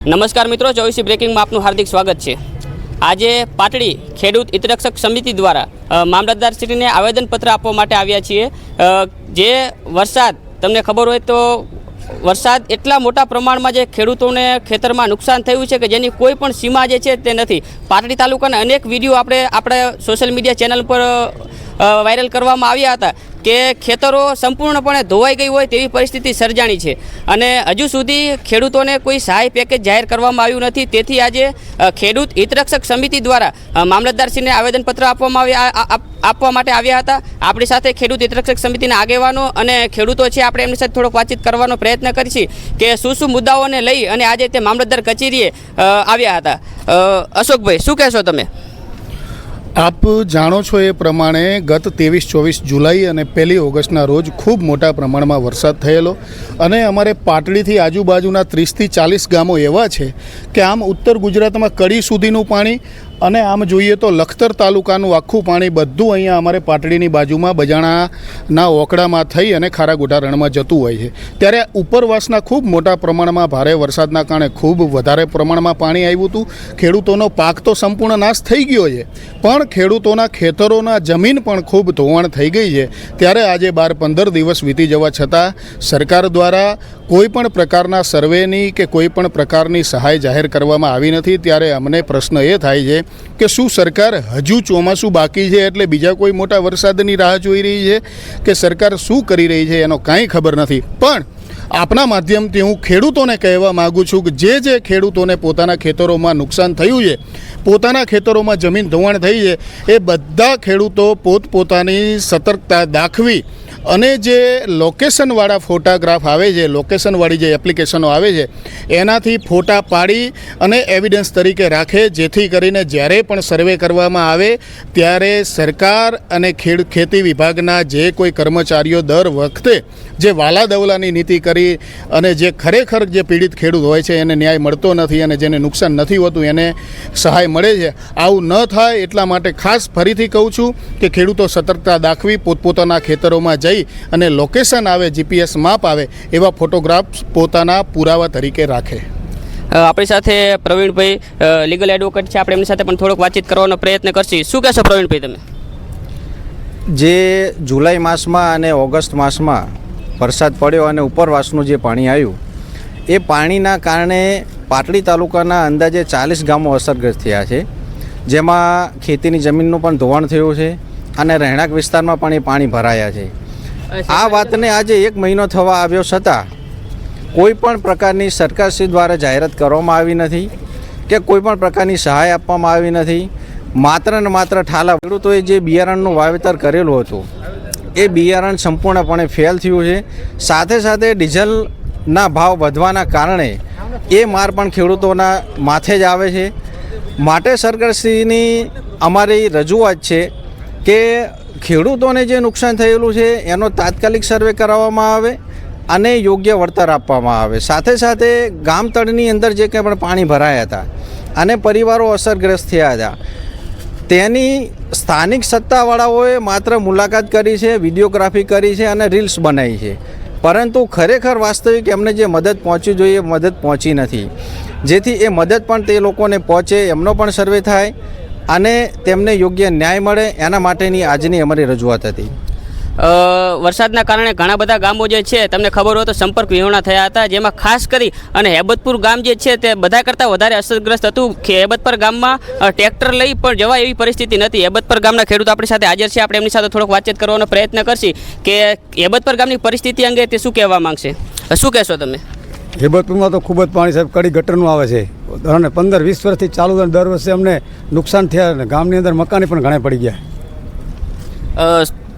નમસ્કાર મિત્રો, 24 બ્રેકિંગમાં આપનું હાર્દિક સ્વાગત છે। આજે પાટડી ખેડૂત હિતરક્ષક સમિતિ દ્વારા મામલતદારશ્રીને આવેદનપત્ર આપવા માટે આવ્યા છીએ। જે વરસાદ તમને ખબર હોય તો વરસાદ એટલા મોટા પ્રમાણમાં જે ખેડૂતોને ખેતરમાં નુકસાન થયું છે કે જેની કોઈ પણ સીમા જે છે તે નથી। પાટડી તાલુકાના અનેક વિડીયો આપણે સોશિયલ મીડિયા ચેનલ પર વાયરલ કરવામાં આવ્યા હતા કે ખેતરો સંપૂર્ણપણે ધોવાઈ ગઈ હોય તેવી પરિસ્થિતિ સર્જાણી છે અને હજુ સુધી ખેડૂતોને કોઈ સહાય પેકેજ જાહેર કરવામાં આવ્યું નથી। તેથી આજે ખેડૂત હિતરક્ષક સમિતિ દ્વારા મામલતદારશ્રીને આવેદનપત્ર આપવા માટે આવ્યા હતા। આપણી સાથે ખેડૂત હિતરક્ષક સમિતિના આગેવાનો અને ખેડૂતો છે, આપણે એમની સાથે થોડોક વાતચીત કરવાનો પ્રયત્ન કરીશું કે શું મુદ્દાઓને લઈ અને આજે તે મામલતદાર કચેરીએ આવ્યા હતા। અશોકભાઈ, શું કહેશો તમે? આપ જાણો છો એ પ્રમાણે ગત 23-24 જુલાઈ અને 1 ઓગસ્ટના રોજ ખૂબ મોટા પ્રમાણમાં વરસાદ થયેલો અને અમારે પાટડીથી આજુબાજુના 30થી 40 ગામો એવા છે કે આમ ઉત્તર ગુજરાતમાં કડી સુધીનું પાણી અને આમ જોઈએ તો લખતર તાલુકાનું આખું પાણી બધું અહીંયા અમારે પાટડીની બાજુમાં બજાણાના ઓકડામાં થઈ અને ખારાગોટા રણમાં જતું હોય છે। ત્યારે ઉપરવાસના ખૂબ મોટા પ્રમાણમાં ભારે વરસાદના કારણે ખૂબ વધારે પ્રમાણમાં પાણી આવ્યું હતું। ખેડૂતોનો પાક તો સંપૂર્ણ નાશ થઈ ગયો છે, પણ ખેડૂતોના ખેતરોના જમીન પણ ખૂબ ધોવાણ થઈ ગઈ છે। ત્યારે આજે 12-15 દિવસ વીતી જવા છતાં સરકાર દ્વારા કોઈ પણ પ્રકારના સર્વેની કે કોઈ પણ પ્રકારની સહાય જાહેર કરવામાં આવી નથી। ત્યારે અમને પ્રશ્ન એ થાય છે કે શું સરકાર હજુ ચોમાસું બાકી છે એટલે બીજા કોઈ મોટા વરસાદની રાહ જોઈ રહી છે કે સરકાર શું કરી રહી છે એનો કાંઈ ખબર નથી। પણ આપના માધ્યમથી હું ખેડૂતોને કહેવા માગું છું કે જે ખેડૂતોને પોતાના ખેતરોમાં નુકસાન થયું છે, પોતાના ખેતરોમાં જમીન ધોવાણ થઈ છે, એ બધા ખેડૂતો પોતપોતાની સતર્કતા દાખવી અને જે લોકેશનવાળા ફોટોગ્રાફ આવે છે, લોકેશનવાળી જે એપ્લિકેશનો આવે છે એનાથી ફોટા પાડી અને એવિડન્સ તરીકે રાખે, જેથી કરીને જ્યારે પણ સર્વે કરવામાં આવે ત્યારે સરકાર અને ખેતી વિભાગના જે કોઈ કર્મચારીઓ દર વખતે જે વાલાદવલાની નીતિ કરી અને જે ખરેખર જે પીડિત ખેડૂત હોય છે એને ન્યાય મળતો નથી અને જેને નુકસાન નથી હોતું એને સહાય મળે છે, આવું ન થાય એટલા માટે ખાસ ફરીથી કહું છું કે ખેડૂતો સતર્કતા દાખવી પોતપોતાના ખેતરોમાં જઈ અને લોકેશન આવે, જીપીએસ માપ આવે એવા ફોટોગ્રાફ્સ પોતાના પુરાવા તરીકે રાખે। આપણી સાથે પ્રવીણભાઈ લીગલ એડવોકેટ છે, આપણે એમની સાથે પણ થોડોક વાતચીત કરવાનો પ્રયત્ન કરશું। શું કહેશો પ્રવીણભાઈ તમે? જે જુલાઈ માસમાં અને ઓગસ્ટ માસમાં વરસાદ પડ્યો અને ઉપરવાસનું જે પાણી આવ્યું એ પાણીના કારણે પાટડી તાલુકાના અંદાજે 40 ગામો અસરગ્રસ્ત થયા છે, જેમાં ખેતીની જમીનનું પણ ધોવાણ થયું છે અને રહેણાંક વિસ્તારમાં પણ એ પાણી ભરાયા છે। આ વાતને આજે 1 મહિનો થવા આવ્યો છતાં કોઈ પણ પ્રકારની સરકારશ્રી દ્વારા જાહેરાત કરવામાં આવી નથી કે કોઈ પણ પ્રકારની સહાય આપવામાં આવી નથી। માત્ર ને માત્ર ઠાલા ખેડૂતોએ જે બિયારણનું વાવેતર કરેલું હતું એ બિયારણ સંપૂર્ણપણે ફેલ થયું છે। સાથે સાથે ડીઝલના ભાવ વધવાના કારણે એ માર પણ ખેડૂતોના માથે જ આવે છે। માટે સરકારશ્રીની અમારી રજૂઆત છે કે ખેડૂતોને જે નુકસાન થયેલું છે એનો તાત્કાલિક સર્વે કરાવવામાં આવે અને યોગ્ય વળતર આપવામાં આવે। સાથે સાથે ગામતળની અંદર જે કંઈ પણ પાણી ભરાયા હતા અને પરિવારો અસરગ્રસ્ત થયા હતા તેની સ્થાનિક સત્તાવાળાઓએ માત્ર મુલાકાત કરી છે, વિડીયોગ્રાફી કરી છે અને રીલ્સ બનાવી છે, પરંતુ ખરેખર વાસ્તવિક એમને જે મદદ પહોંચવી જોઈએ મદદ પહોંચી નથી। જેથી એ મદદ પણ તે લોકોને પહોંચે, એમનો પણ સર્વે થાય અને તેમને યોગ્ય ન્યાય મળે, એના માટેની આજની અમારી રજૂઆત હતી। વરસાદના કારણે ઘણા બધા ગામો જે છે તમને ખબર હોય તો સંપર્ક વિહોણા થયા હતા, જેમાં ખાસ કરી અને હેબતપુર ગામ જે છે તે બધા કરતાં વધારે અસરગ્રસ્ત હતું। હેબતપુર ગામમાં ટ્રેક્ટર લઈ પણ જવાય એવી પરિસ્થિતિ નથી। હેબતપુર ગામના ખેડૂત આપણી સાથે હાજર છે, આપણે એમની સાથે થોડોક વાતચીત કરવાનો પ્રયત્ન કરશું કે હેબતપુર ગામની પરિસ્થિતિ અંગે તે શું કહેવા માંગશે। શું કહેશો તમે? હેબતપુરમાં તો ખૂબ જ પાણી સાહેબ કડી ગટરનું આવે છે અને 15-20 વર્ષથી ચાલુ દર વર્ષે અમને નુકસાન થયા અને ગામની અંદર મકાની પણ ઘણા પડી ગયા।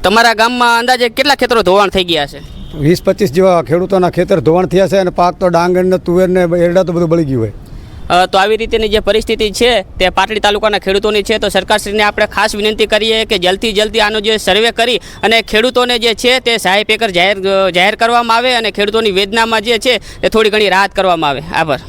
તમારા ગામમાં અંદાજે કેટલા ખેતરો ધોવાણ થઈ ગયા છે? 20-25 જેવા ખેડૂતોના ખેતર ધોવાણ થયા છે અને પાક તો ડાંગર ને તુવેર ને એરડા તો બધું બળી ગયું હોય। તો આવી રીતેની જે પરિસ્થિતિ છે તે પાટડી તાલુકાના ખેડૂતોની છે, તો સરકારશ્રીને આપણે ખાસ વિનંતી કરીએ કે જલ્દી આનો જે સર્વે કરી અને ખેડૂતોને જે છે તે સહાય પેકેજ જાહેર કરવામાં આવે અને ખેડૂતોની વેદનામાં જે છે તે થોડી ઘણી રાહત કરવામાં આવે। આભાર।